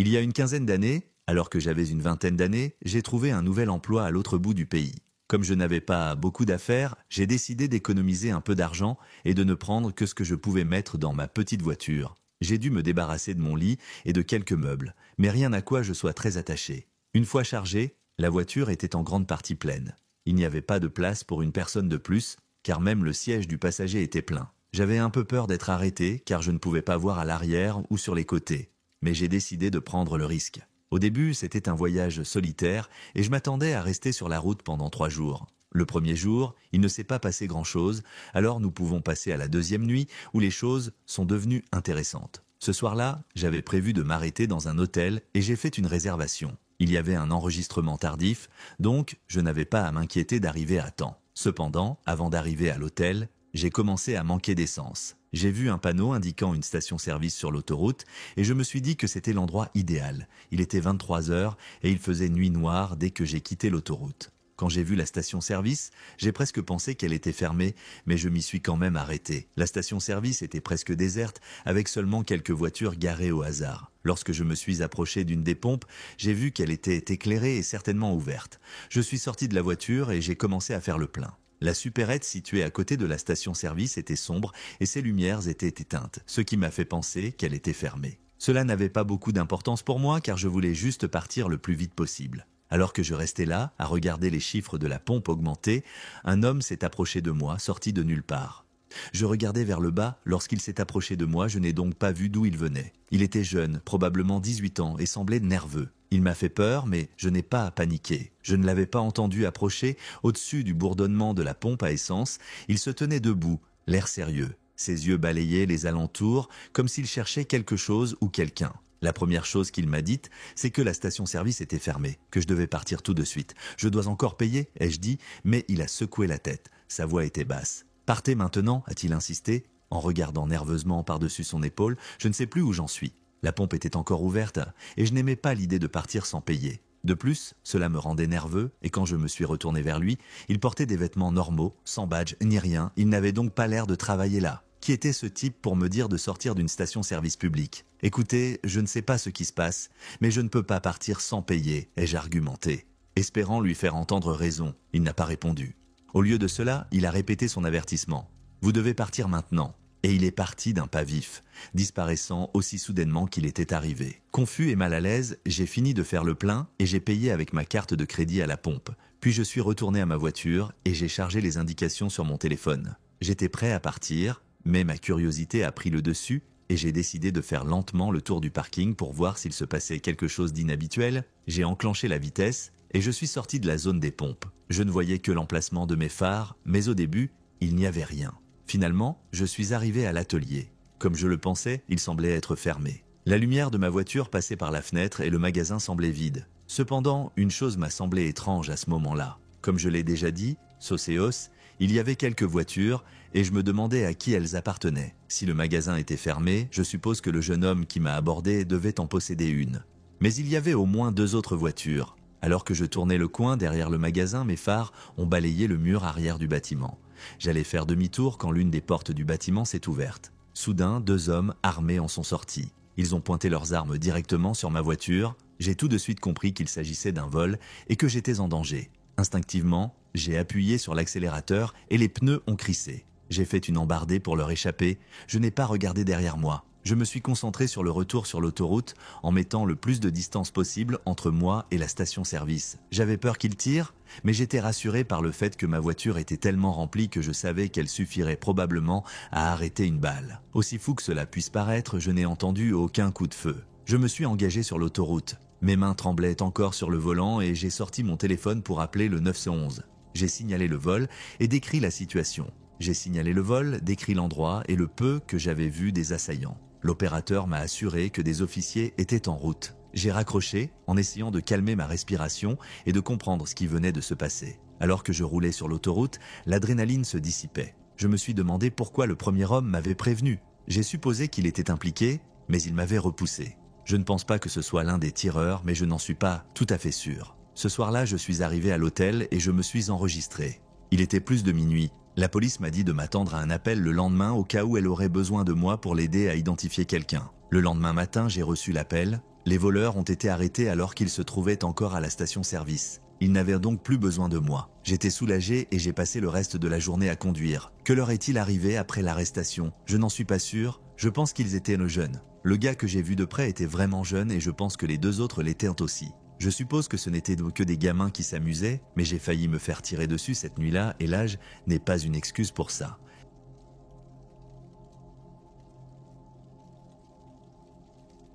Il y a une quinzaine d'années, alors que j'avais une vingtaine d'années, j'ai trouvé un nouvel emploi à l'autre bout du pays. Comme je n'avais pas beaucoup d'affaires, j'ai décidé d'économiser un peu d'argent et de ne prendre que ce que je pouvais mettre dans ma petite voiture. J'ai dû me débarrasser de mon lit et de quelques meubles, mais rien à quoi je sois très attaché. Une fois chargée, la voiture était en grande partie pleine. Il n'y avait pas de place pour une personne de plus, car même le siège du passager était plein. J'avais un peu peur d'être arrêté, car je ne pouvais pas voir à l'arrière ou sur les côtés. Mais j'ai décidé de prendre le risque. Au début, c'était un voyage solitaire, et je m'attendais à rester sur la route pendant 3 jours. Le premier jour, il ne s'est pas passé grand-chose, alors nous pouvons passer à la deuxième nuit, où les choses sont devenues intéressantes. Ce soir-là, j'avais prévu de m'arrêter dans un hôtel, et j'ai fait une réservation. Il y avait un enregistrement tardif, donc je n'avais pas à m'inquiéter d'arriver à temps. Cependant, avant d'arriver à l'hôtel, j'ai commencé à manquer d'essence. J'ai vu un panneau indiquant une station-service sur l'autoroute et je me suis dit que c'était l'endroit idéal. Il était 23 heures et il faisait nuit noire dès que j'ai quitté l'autoroute. Quand j'ai vu la station-service, j'ai presque pensé qu'elle était fermée, mais je m'y suis quand même arrêté. La station-service était presque déserte, avec seulement quelques voitures garées au hasard. Lorsque je me suis approché d'une des pompes, j'ai vu qu'elle était éclairée et certainement ouverte. Je suis sorti de la voiture et j'ai commencé à faire le plein. La supérette située à côté de la station-service était sombre et ses lumières étaient éteintes, ce qui m'a fait penser qu'elle était fermée. Cela n'avait pas beaucoup d'importance pour moi car je voulais juste partir le plus vite possible. Alors que je restais là, à regarder les chiffres de la pompe augmenter, un homme s'est approché de moi, sorti de nulle part. Je regardais vers le bas, lorsqu'il s'est approché de moi, je n'ai donc pas vu d'où il venait. Il était jeune, probablement 18 ans, et semblait nerveux. Il m'a fait peur, mais je n'ai pas paniqué. Je ne l'avais pas entendu approcher, au-dessus du bourdonnement de la pompe à essence, il se tenait debout, l'air sérieux. Ses yeux balayaient les alentours, comme s'il cherchait quelque chose ou quelqu'un. La première chose qu'il m'a dite, c'est que la station-service était fermée, que je devais partir tout de suite. « Je dois encore payer ?» ai-je dit, mais il a secoué la tête. Sa voix était basse. « Partez maintenant » a-t-il insisté, en regardant nerveusement par-dessus son épaule. « Je ne sais plus où j'en suis. » La pompe était encore ouverte, et je n'aimais pas l'idée de partir sans payer. De plus, cela me rendait nerveux, et quand je me suis retourné vers lui, il portait des vêtements normaux, sans badge ni rien. Il n'avait donc pas l'air de travailler là. Qui était ce type pour me dire de sortir d'une station-service publique ? « Écoutez, je ne sais pas ce qui se passe, mais je ne peux pas partir sans payer, » ai-je argumenté. Espérant lui faire entendre raison, il n'a pas répondu. Au lieu de cela, il a répété son avertissement. « Vous devez partir maintenant. » Et il est parti d'un pas vif, disparaissant aussi soudainement qu'il était arrivé. Confus et mal à l'aise, j'ai fini de faire le plein et j'ai payé avec ma carte de crédit à la pompe. Puis je suis retourné à ma voiture et j'ai chargé les indications sur mon téléphone. J'étais prêt à partir, mais ma curiosité a pris le dessus et j'ai décidé de faire lentement le tour du parking pour voir s'il se passait quelque chose d'inhabituel. J'ai enclenché la vitesse et je suis sorti de la zone des pompes. Je ne voyais que l'emplacement de mes phares, mais au début, il n'y avait rien. Finalement, je suis arrivé à l'atelier. Comme je le pensais, il semblait être fermé. La lumière de ma voiture passait par la fenêtre et le magasin semblait vide. Cependant, une chose m'a semblé étrange à ce moment-là. Comme je l'ai déjà dit, Socéos, il y avait quelques voitures et je me demandais à qui elles appartenaient. Si le magasin était fermé, je suppose que le jeune homme qui m'a abordé devait en posséder une. Mais il y avait au moins 2 autres voitures. Alors que je tournais le coin derrière le magasin, mes phares ont balayé le mur arrière du bâtiment. J'allais faire demi-tour quand l'une des portes du bâtiment s'est ouverte. Soudain, 2 hommes armés en sont sortis. Ils ont pointé leurs armes directement sur ma voiture. J'ai tout de suite compris qu'il s'agissait d'un vol et que j'étais en danger. Instinctivement, j'ai appuyé sur l'accélérateur et les pneus ont crissé. J'ai fait une embardée pour leur échapper. Je n'ai pas regardé derrière moi. Je me suis concentré sur le retour sur l'autoroute en mettant le plus de distance possible entre moi et la station-service. J'avais peur qu'ils tirent, mais j'étais rassuré par le fait que ma voiture était tellement remplie que je savais qu'elle suffirait probablement à arrêter une balle. Aussi fou que cela puisse paraître, je n'ai entendu aucun coup de feu. Je me suis engagé sur l'autoroute. Mes mains tremblaient encore sur le volant et j'ai sorti mon téléphone pour appeler le 911. J'ai signalé le vol et décrit la situation. J'ai signalé le vol, décrit l'endroit et le peu que j'avais vu des assaillants. L'opérateur m'a assuré que des officiers étaient en route. J'ai raccroché en essayant de calmer ma respiration et de comprendre ce qui venait de se passer. Alors que je roulais sur l'autoroute, l'adrénaline se dissipait. Je me suis demandé pourquoi le premier homme m'avait prévenu. J'ai supposé qu'il était impliqué, mais il m'avait repoussé. Je ne pense pas que ce soit l'un des tireurs, mais je n'en suis pas tout à fait sûr. Ce soir-là, je suis arrivé à l'hôtel et je me suis enregistré. Il était plus de minuit. La police m'a dit de m'attendre à un appel le lendemain au cas où elle aurait besoin de moi pour l'aider à identifier quelqu'un. Le lendemain matin, j'ai reçu l'appel. Les voleurs ont été arrêtés alors qu'ils se trouvaient encore à la station-service. Ils n'avaient donc plus besoin de moi. J'étais soulagé et j'ai passé le reste de la journée à conduire. Que leur est-il arrivé après l'arrestation? Je n'en suis pas sûr. Je pense qu'ils étaient jeunes. Le gars que j'ai vu de près était vraiment jeune et je pense que les deux autres l'étaient aussi. Je suppose que ce n'étaient que des gamins qui s'amusaient, mais j'ai failli me faire tirer dessus cette nuit-là et l'âge n'est pas une excuse pour ça.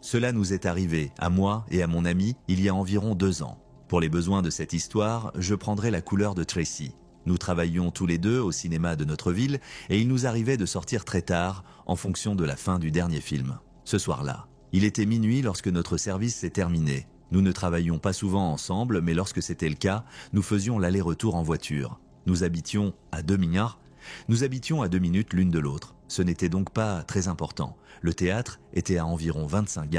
Cela nous est arrivé, à moi et à mon ami, il y a environ 2 ans. Pour les besoins de cette histoire, je prendrai la couleur de Tracy. Nous travaillions tous les deux au cinéma de notre ville et il nous arrivait de sortir très tard en fonction de la fin du dernier film. Ce soir-là, il était minuit lorsque notre service s'est terminé. Nous ne travaillions pas souvent ensemble, mais lorsque c'était le cas, nous faisions l'aller-retour en voiture. Nous habitions à 2 minutes l'une de l'autre. Ce n'était donc pas très important. Le théâtre était à environ 25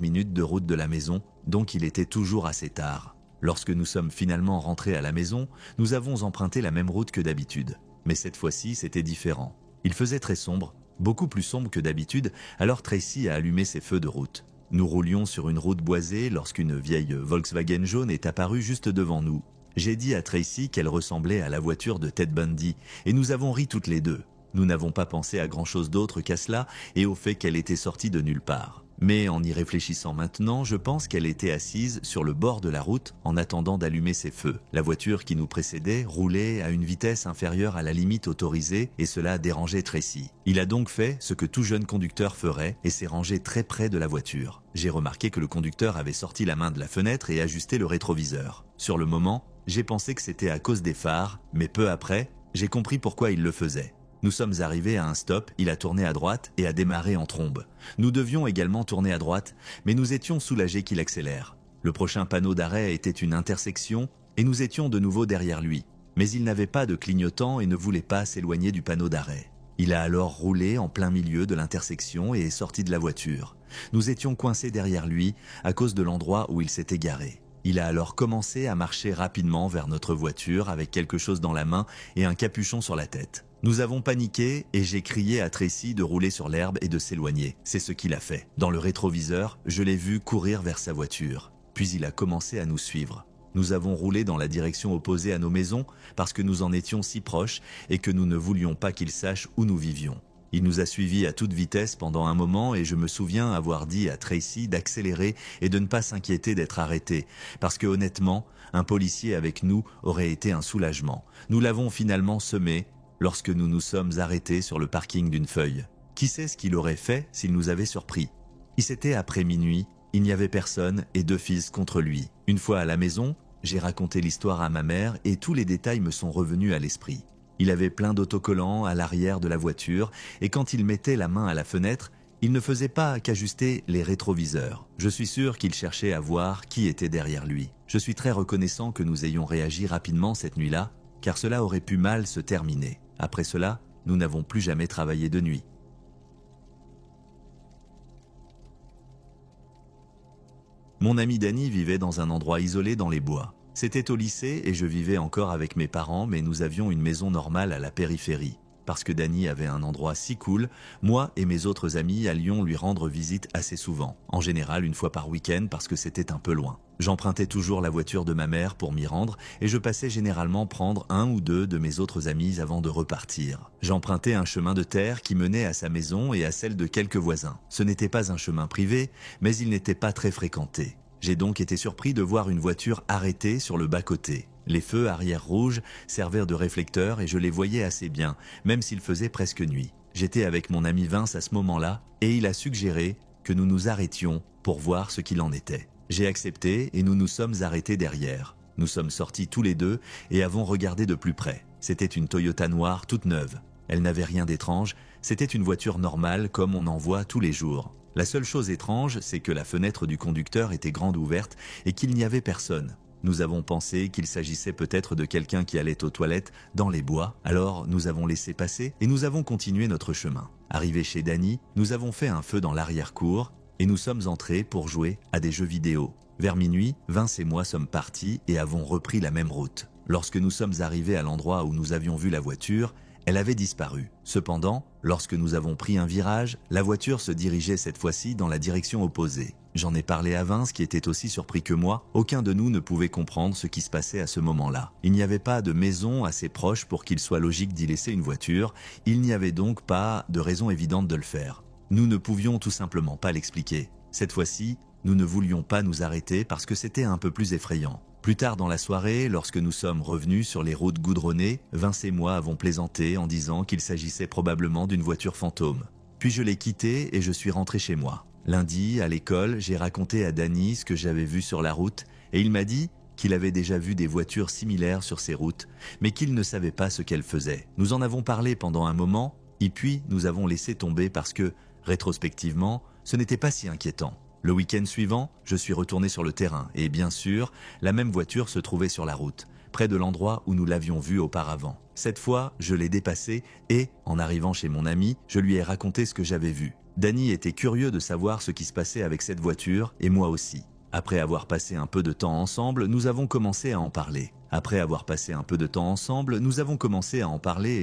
minutes de route de la maison, donc il était toujours assez tard. Lorsque nous sommes finalement rentrés à la maison, nous avons emprunté la même route que d'habitude. Mais cette fois-ci, c'était différent. Il faisait très sombre, beaucoup plus sombre que d'habitude, alors Tracy a allumé ses feux de route. Nous roulions sur une route boisée lorsqu'une vieille Volkswagen jaune est apparue juste devant nous. J'ai dit à Tracy qu'elle ressemblait à la voiture de Ted Bundy et nous avons ri toutes les deux. Nous n'avons pas pensé à grand-chose d'autre qu'à cela et au fait qu'elle était sortie de nulle part. Mais en y réfléchissant maintenant, je pense qu'elle était assise sur le bord de la route en attendant d'allumer ses feux. La voiture qui nous précédait roulait à une vitesse inférieure à la limite autorisée et cela dérangeait Tracy. Il a donc fait ce que tout jeune conducteur ferait et s'est rangé très près de la voiture. J'ai remarqué que le conducteur avait sorti la main de la fenêtre et ajusté le rétroviseur. Sur le moment, j'ai pensé que c'était à cause des phares, mais peu après, j'ai compris pourquoi il le faisait. Nous sommes arrivés à un stop, il a tourné à droite et a démarré en trombe. Nous devions également tourner à droite, mais nous étions soulagés qu'il accélère. Le prochain panneau d'arrêt était une intersection et nous étions de nouveau derrière lui. Mais il n'avait pas de clignotant et ne voulait pas s'éloigner du panneau d'arrêt. Il a alors roulé en plein milieu de l'intersection et est sorti de la voiture. Nous étions coincés derrière lui à cause de l'endroit où il s'était garé. Il a alors commencé à marcher rapidement vers notre voiture avec quelque chose dans la main et un capuchon sur la tête. Nous avons paniqué et j'ai crié à Tracy de rouler sur l'herbe et de s'éloigner. C'est ce qu'il a fait. Dans le rétroviseur, je l'ai vu courir vers sa voiture. Puis il a commencé à nous suivre. Nous avons roulé dans la direction opposée à nos maisons parce que nous en étions si proches et que nous ne voulions pas qu'il sache où nous vivions. Il nous a suivis à toute vitesse pendant un moment et je me souviens avoir dit à Tracy d'accélérer et de ne pas s'inquiéter d'être arrêté parce que honnêtement, un policier avec nous aurait été un soulagement. Nous l'avons finalement semé lorsque nous nous sommes arrêtés sur le parking d'une feuille. Qui sait ce qu'il aurait fait s'il nous avait surpris? C'était après minuit, il n'y avait personne et 2 fils contre lui. Une fois à la maison, j'ai raconté l'histoire à ma mère et tous les détails me sont revenus à l'esprit. Il avait plein d'autocollants à l'arrière de la voiture et quand il mettait la main à la fenêtre, il ne faisait pas qu'ajuster les rétroviseurs. Je suis sûr qu'il cherchait à voir qui était derrière lui. Je suis très reconnaissant que nous ayons réagi rapidement cette nuit-là, car cela aurait pu mal se terminer. Après cela, nous n'avons plus jamais travaillé de nuit. Mon ami Danny vivait dans un endroit isolé dans les bois. C'était au lycée et je vivais encore avec mes parents, mais nous avions une maison normale à la périphérie. Parce que Danny avait un endroit si cool, moi et mes autres amis allions lui rendre visite assez souvent. En général, une fois par week-end parce que c'était un peu loin. J'empruntais toujours la voiture de ma mère pour m'y rendre et je passais généralement prendre 1 ou 2 de mes autres amis avant de repartir. J'empruntais un chemin de terre qui menait à sa maison et à celle de quelques voisins. Ce n'était pas un chemin privé, mais il n'était pas très fréquenté. J'ai donc été surpris de voir une voiture arrêtée sur le bas-côté. Les feux arrière rouges servaient de réflecteurs et je les voyais assez bien, même s'il faisait presque nuit. J'étais avec mon ami Vince à ce moment-là et il a suggéré que nous nous arrêtions pour voir ce qu'il en était. J'ai accepté et nous nous sommes arrêtés derrière. Nous sommes sortis tous les deux et avons regardé de plus près. C'était une Toyota noire toute neuve. Elle n'avait rien d'étrange, c'était une voiture normale comme on en voit tous les jours. La seule chose étrange, c'est que la fenêtre du conducteur était grande ouverte et qu'il n'y avait personne. Nous avons pensé qu'il s'agissait peut-être de quelqu'un qui allait aux toilettes dans les bois, alors nous avons laissé passer et nous avons continué notre chemin. Arrivé chez Danny, nous avons fait un feu dans l'arrière-cour et nous sommes entrés pour jouer à des jeux vidéo. Vers minuit, Vince et moi sommes partis et avons repris la même route. Lorsque nous sommes arrivés à l'endroit où nous avions vu la voiture, Elle avait disparu. Cependant, lorsque nous avons pris un virage, la voiture se dirigeait cette fois-ci dans la direction opposée. J'en ai parlé à Vince qui était aussi surpris que moi. Aucun de nous ne pouvait comprendre ce qui se passait à ce moment-là. Il n'y avait pas de maison assez proche pour qu'il soit logique d'y laisser une voiture. Il n'y avait donc pas de raison évidente de le faire. Nous ne pouvions tout simplement pas l'expliquer. Cette fois-ci, nous ne voulions pas nous arrêter parce que c'était un peu plus effrayant. Plus tard dans la soirée, lorsque nous sommes revenus sur les routes goudronnées, Vince et moi avons plaisanté en disant qu'il s'agissait probablement d'une voiture fantôme. Puis je l'ai quittée et je suis rentré chez moi. Lundi, à l'école, j'ai raconté à Danny ce que j'avais vu sur la route et il m'a dit qu'il avait déjà vu des voitures similaires sur ces routes, mais qu'il ne savait pas ce qu'elles faisaient. Nous en avons parlé pendant un moment et puis nous avons laissé tomber parce que, rétrospectivement, ce n'était pas si inquiétant. Le week-end suivant, je suis retourné sur le terrain et bien sûr, la même voiture se trouvait sur la route, près de l'endroit où nous l'avions vue auparavant. Cette fois, je l'ai dépassée et, en arrivant chez mon ami, je lui ai raconté ce que j'avais vu. Danny était curieux de savoir ce qui se passait avec cette voiture et moi aussi. Après avoir passé un peu de temps ensemble, nous avons commencé à en parler. Et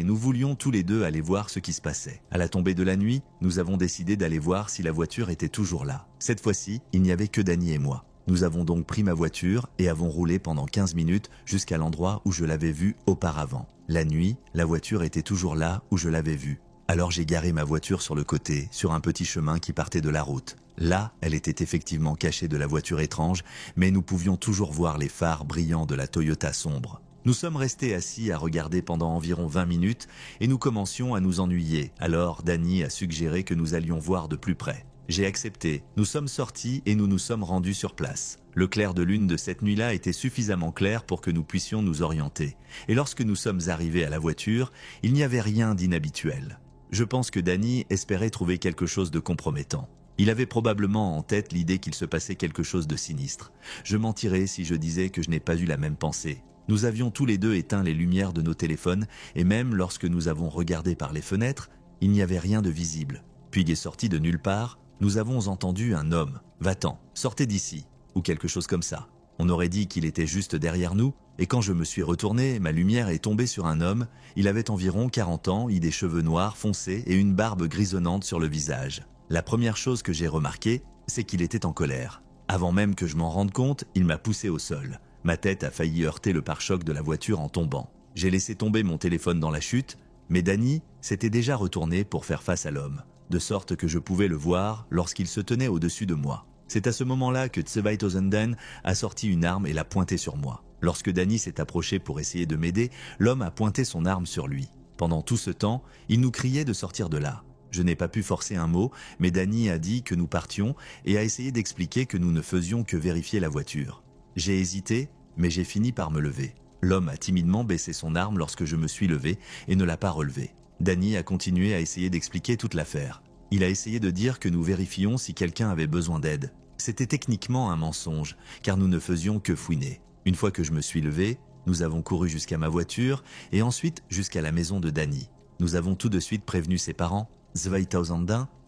nous voulions tous les deux aller voir ce qui se passait. À la tombée de la nuit, nous avons décidé d'aller voir si la voiture était toujours là. Cette fois-ci, il n'y avait que Danny et moi. Nous avons donc pris ma voiture et avons roulé pendant 15 minutes jusqu'à l'endroit où je l'avais vue auparavant. La nuit, la voiture était toujours là où je l'avais vue. Alors j'ai garé ma voiture sur le côté, sur un petit chemin qui partait de la route. Là, elle était effectivement cachée de la voiture étrange, mais nous pouvions toujours voir les phares brillants de la Toyota sombre. Nous sommes restés assis à regarder pendant environ 20 minutes et nous commencions à nous ennuyer. Alors Danny a suggéré que nous allions voir de plus près. J'ai accepté. Nous sommes sortis et nous nous sommes rendus sur place. Le clair de lune de cette nuit-là était suffisamment clair pour que nous puissions nous orienter. Et lorsque nous sommes arrivés à la voiture, il n'y avait rien d'inhabituel. Je pense que Danny espérait trouver quelque chose de compromettant. Il avait probablement en tête l'idée qu'il se passait quelque chose de sinistre. Je mentirais si je disais que je n'ai pas eu la même pensée. Nous avions tous les deux éteint les lumières de nos téléphones et même lorsque nous avons regardé par les fenêtres, il n'y avait rien de visible. Puis il est sorti de nulle part, nous avons entendu un homme « Va-t'en, sortez d'ici » ou quelque chose comme ça. On aurait dit qu'il était juste derrière nous, et quand je me suis retourné, ma lumière est tombée sur un homme. Il avait environ 40 ans, des cheveux noirs foncés et une barbe grisonnante sur le visage. La première chose que j'ai remarquée, c'est qu'il était en colère. Avant même que je m'en rende compte, il m'a poussé au sol. Ma tête a failli heurter le pare-choc de la voiture en tombant. J'ai laissé tomber mon téléphone dans la chute, mais Danny s'était déjà retourné pour faire face à l'homme, de sorte que je pouvais le voir lorsqu'il se tenait au-dessus de moi. C'est à ce moment-là que 2000 a sorti une arme et l'a pointée sur moi. Lorsque Danny s'est approché pour essayer de m'aider, l'homme a pointé son arme sur lui. Pendant tout ce temps, il nous criait de sortir de là. Je n'ai pas pu forcer un mot, mais Danny a dit que nous partions et a essayé d'expliquer que nous ne faisions que vérifier la voiture. J'ai hésité, mais j'ai fini par me lever. L'homme a timidement baissé son arme lorsque je me suis levé et ne l'a pas relevée. Danny a continué à essayer d'expliquer toute l'affaire. Il a essayé de dire que nous vérifions si quelqu'un avait besoin d'aide. C'était techniquement un mensonge, car nous ne faisions que fouiner. Une fois que je me suis levé, nous avons couru jusqu'à ma voiture et ensuite jusqu'à la maison de Danny. Nous avons tout de suite prévenu ses parents, 2000,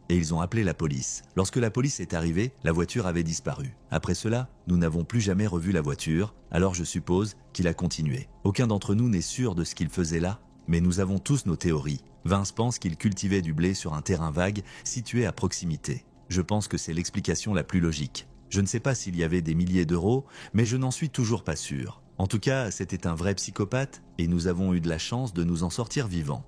et ils ont appelé la police. Lorsque la police est arrivée, la voiture avait disparu. Après cela, nous n'avons plus jamais revu la voiture, alors je suppose qu'il a continué. Aucun d'entre nous n'est sûr de ce qu'il faisait là, mais nous avons tous nos théories. Vince pense qu'il cultivait du blé sur un terrain vague situé à proximité. Je pense que c'est l'explication la plus logique. Je ne sais pas s'il y avait des milliers d'euros, mais je n'en suis toujours pas sûr. En tout cas, c'était un vrai psychopathe et nous avons eu de la chance de nous en sortir vivants.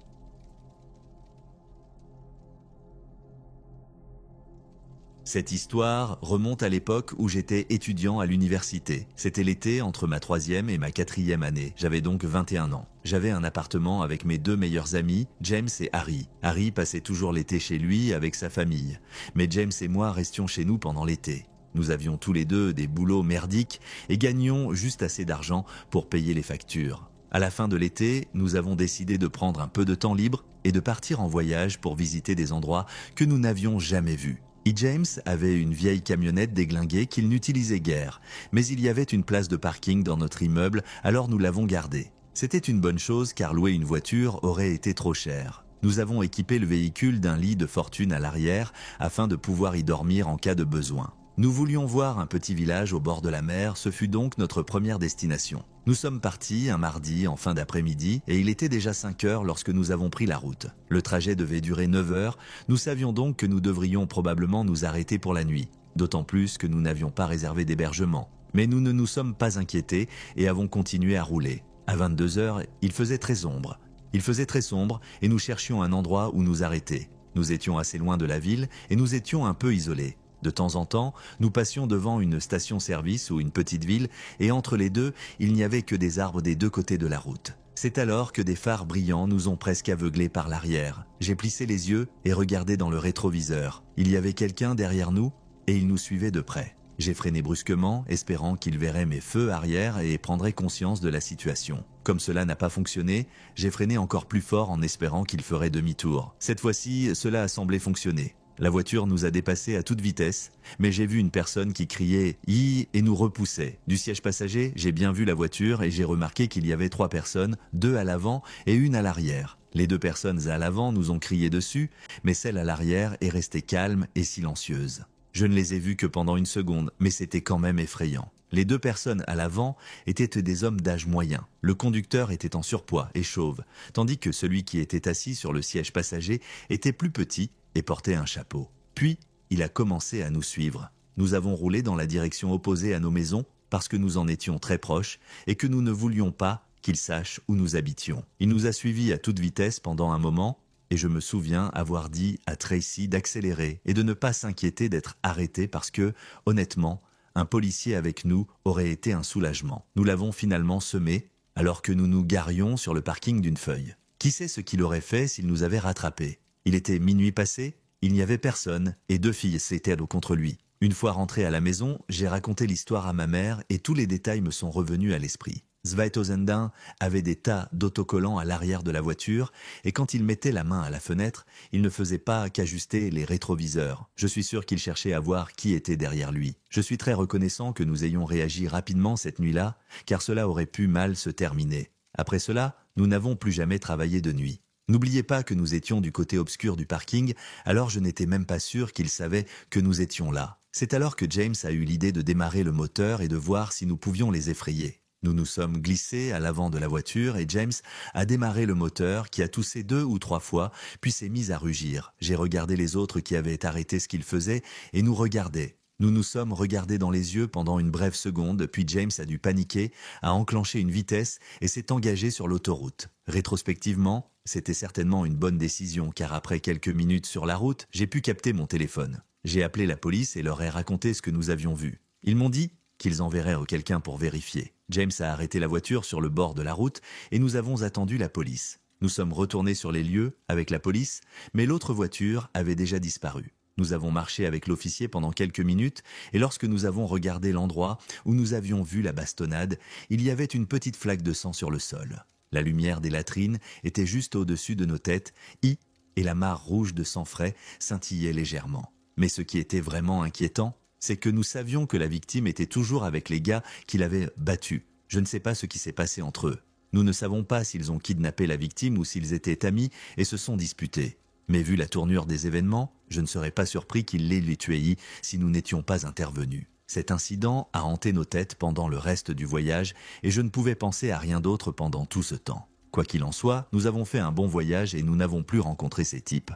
Cette histoire remonte à l'époque où j'étais étudiant à l'université. C'était l'été entre ma 3e et ma 4e année. J'avais donc 21 ans. J'avais un appartement avec mes 2 meilleurs amis, James et Harry. Harry passait toujours l'été chez lui avec sa famille. Mais James et moi restions chez nous pendant l'été. Nous avions tous les deux des boulots merdiques et gagnions juste assez d'argent pour payer les factures. À la fin de l'été, nous avons décidé de prendre un peu de temps libre et de partir en voyage pour visiter des endroits que nous n'avions jamais vus. James avait une vieille camionnette déglinguée qu'il n'utilisait guère, mais il y avait une place de parking dans notre immeuble, alors nous l'avons gardée. C'était une bonne chose car louer une voiture aurait été trop cher. Nous avons équipé le véhicule d'un lit de fortune à l'arrière afin de pouvoir y dormir en cas de besoin. Nous voulions voir un petit village au bord de la mer, ce fut donc notre première destination. Nous sommes partis un mardi en fin d'après-midi et il était déjà 5 heures lorsque nous avons pris la route. Le trajet devait durer 9 heures, nous savions donc que nous devrions probablement nous arrêter pour la nuit, d'autant plus que nous n'avions pas réservé d'hébergement. Mais nous ne nous sommes pas inquiétés et avons continué à rouler. À 22 heures, il faisait très sombre. Et nous cherchions un endroit où nous arrêter. Nous étions assez loin de la ville et nous étions un peu isolés. De temps en temps, nous passions devant une station-service ou une petite ville et entre les deux, il n'y avait que des arbres des deux côtés de la route. C'est alors que des phares brillants nous ont presque aveuglés par l'arrière. J'ai plissé les yeux et regardé dans le rétroviseur. Il y avait quelqu'un derrière nous et il nous suivait de près. J'ai freiné brusquement, espérant qu'il verrait mes feux arrière et prendrait conscience de la situation. Comme cela n'a pas fonctionné, j'ai freiné encore plus fort en espérant qu'il ferait demi-tour. Cette fois-ci, cela a semblé fonctionner. La voiture nous a dépassés à toute vitesse, mais j'ai vu une personne qui criait « Hi » et nous repoussait. Du siège passager, j'ai bien vu la voiture et j'ai remarqué qu'il y avait 3 personnes, 2 à l'avant et 1 à l'arrière. Les 2 personnes à l'avant nous ont crié dessus, mais celle à l'arrière est restée calme et silencieuse. Je ne les ai vus que pendant 1 seconde, mais c'était quand même effrayant. Les 2 personnes à l'avant étaient des hommes d'âge moyen. Le conducteur était en surpoids et chauve, tandis que celui qui était assis sur le siège passager était plus petit et portait un chapeau. Puis, il a commencé à nous suivre. Nous avons roulé dans la direction opposée à nos maisons parce que nous en étions très proches et que nous ne voulions pas qu'il sache où nous habitions. Il nous a suivis à toute vitesse pendant un moment et je me souviens avoir dit à Tracy d'accélérer et de ne pas s'inquiéter d'être arrêté parce que, honnêtement, un policier avec nous aurait été un soulagement. Nous l'avons finalement semé alors que nous nous garions sur le parking d'une feuille. Qui sait ce qu'il aurait fait s'il nous avait rattrapés ? Il était minuit passé, il n'y avait personne et 2 filles s'étaient contre lui. Une fois rentré à la maison, j'ai raconté l'histoire à ma mère et tous les détails me sont revenus à l'esprit. Zweitosendin avait des tas d'autocollants à l'arrière de la voiture et quand il mettait la main à la fenêtre, il ne faisait pas qu'ajuster les rétroviseurs. Je suis sûr qu'il cherchait à voir qui était derrière lui. Je suis très reconnaissant que nous ayons réagi rapidement cette nuit-là, car cela aurait pu mal se terminer. Après cela, nous n'avons plus jamais travaillé de nuit. N'oubliez pas que nous étions du côté obscur du parking, alors je n'étais même pas sûr qu'il savait que nous étions là. C'est alors que James a eu l'idée de démarrer le moteur et de voir si nous pouvions les effrayer. Nous nous sommes glissés à l'avant de la voiture et James a démarré le moteur qui a toussé 2 ou 3 fois, puis s'est mis à rugir. J'ai regardé les autres qui avaient arrêté ce qu'ils faisaient et nous regardaient. Nous nous sommes regardés dans les yeux pendant une brève seconde, puis James a dû paniquer, a enclenché une vitesse et s'est engagé sur l'autoroute. Rétrospectivement, c'était certainement une bonne décision car après quelques minutes sur la route, j'ai pu capter mon téléphone. J'ai appelé la police et leur ai raconté ce que nous avions vu. Ils m'ont dit qu'ils enverraient quelqu'un pour vérifier. James a arrêté la voiture sur le bord de la route et nous avons attendu la police. Nous sommes retournés sur les lieux avec la police, mais l'autre voiture avait déjà disparu. Nous avons marché avec l'officier pendant quelques minutes et lorsque nous avons regardé l'endroit où nous avions vu la bastonnade, il y avait une petite flaque de sang sur le sol. La lumière des latrines était juste au-dessus de nos têtes, et la mare rouge de sang frais scintillait légèrement. Mais ce qui était vraiment inquiétant, c'est que nous savions que la victime était toujours avec les gars qui l'avaient battue. Je ne sais pas ce qui s'est passé entre eux. Nous ne savons pas s'ils ont kidnappé la victime ou s'ils étaient amis et se sont disputés. Mais vu la tournure des événements, je ne serais pas surpris qu'ils les tuaient si nous n'étions pas intervenus. Cet incident a hanté nos têtes pendant le reste du voyage et je ne pouvais penser à rien d'autre pendant tout ce temps. Quoi qu'il en soit, nous avons fait un bon voyage et nous n'avons plus rencontré ces types.